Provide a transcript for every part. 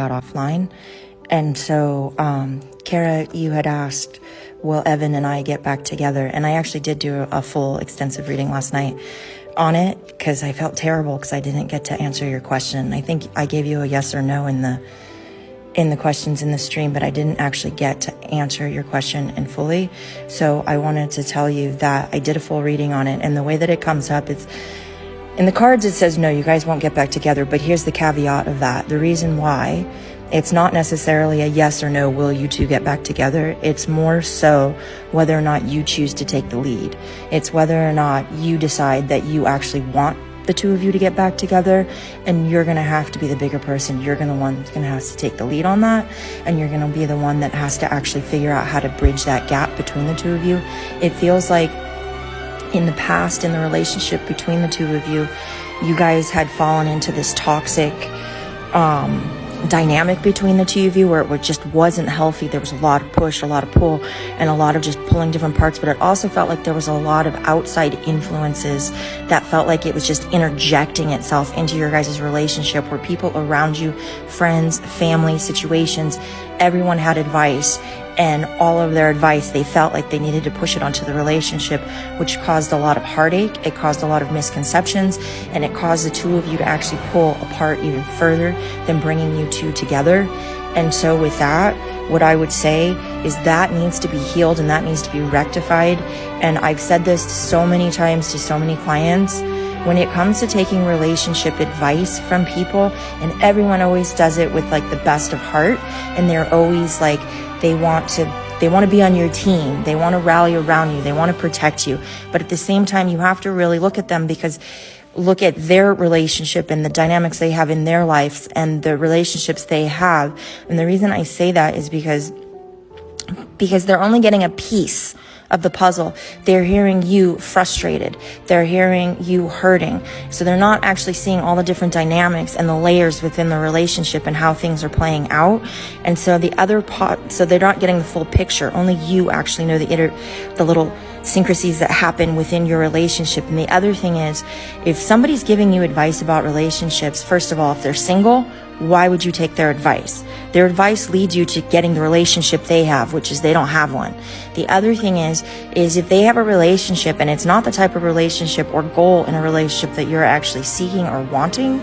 got offline. And so, Kara, you had asked, will Evan and I get back together? And I actually did do a full extensive reading last night on it because I felt terrible because I didn't get to answer your question. I think I gave you a yes or no in the questions in the stream, but I didn't actually get to answer your question in fully. So I wanted to tell you that I did a full reading on it, and the way that it comes up, it's in the cards, it says, no, you guys won't get back together. But here's the caveat of that. The reason why it's not necessarily a yes or no, will you two get back together? It's more so whether or not you choose to take the lead. It's whether or not you decide that you actually want the two of you to get back together, and you're going to have to be the bigger person. You're going to have to take the lead on that, and you're going to be the one that has to actually figure out how to bridge that gap between the two of you. It feels like in the past, in the relationship between the two of you, you guys had fallen into this toxic dynamic between the two of you where it just wasn't healthy. There was a lot of push, a lot of pull, and a lot of just pulling different parts, but it also felt like there was a lot of outside influences that felt like it was just interjecting itself into your guys' relationship, where people around you, friends, family, situations, everyone had advice, and all of their advice, they felt like they needed to push it onto the relationship, which caused a lot of heartache. It caused a lot of misconceptions, and it caused the two of you to actually pull apart even further than bringing you two together. And so with that, what I would say is that needs to be healed and that needs to be rectified. And I've said this so many times to so many clients. When it comes to taking relationship advice from people, and everyone always does it with like the best of heart, and they're always like, they want to be on your team. They want to rally around you. They want to protect you. But at the same time, you have to really look at them, because look at their relationship and the dynamics they have in their lives and the relationships they have. And the reason I say that is because they're only getting a piece of the puzzle. They're hearing you frustrated. They're hearing you hurting. So they're not actually seeing all the different dynamics and the layers within the relationship and how things are playing out. And so so they're not getting the full picture. Only you actually know the little syncrasies that happen within your relationship. And the other thing is, if somebody's giving you advice about relationships, first of all, if they're single, why would you take their advice? Their advice leads you to getting the relationship they have, which is they don't have one. The other thing is if they have a relationship and it's not the type of relationship or goal in a relationship that you're actually seeking or wanting,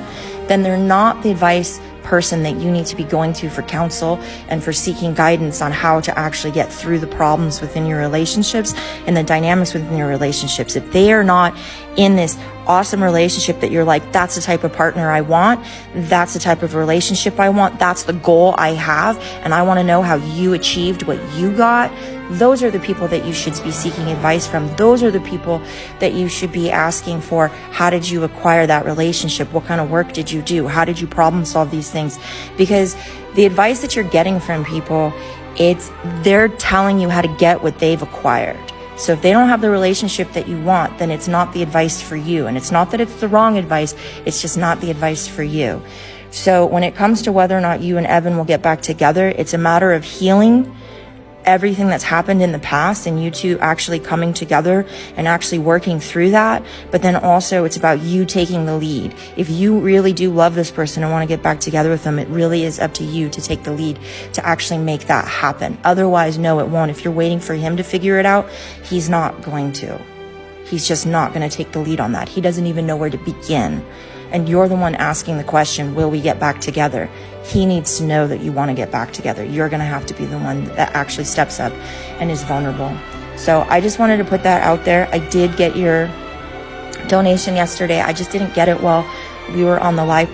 then they're not the advice person that you need to be going to for counsel and for seeking guidance on how to actually get through the problems within your relationships and the dynamics within your relationships. If they are not in this awesome relationship that you're like, that's the type of partner I want, that's the type of relationship I want, that's the goal I have, and I want to know how you achieved what you got, those are the people that you should be seeking advice from. Those are the people that you should be asking for, how did you acquire that relationship? What kind of work did you do? How did you problem solve these things? Because the advice that you're getting from people, they're telling you how to get what they've acquired. So if they don't have the relationship that you want, then it's not the advice for you. And it's not that it's the wrong advice, it's just not the advice for you. So when it comes to whether or not you and Evan will get back together, it's a matter of healing everything that's happened in the past and you two actually coming together and actually working through that. But then also it's about you taking the lead. If you really do love this person and want to get back together with them, it really is up to you to take the lead to actually make that happen. Otherwise, no, it won't. If you're waiting for him to figure it out, he's not going to. He's just not going to take the lead on that. He doesn't even know where to begin. And you're the one asking the question, will we get back together? He needs to know that you want to get back together. You're going to have to be the one that actually steps up and is vulnerable. So I just wanted to put that out there. I did get your donation yesterday. I just didn't get it while we were on the live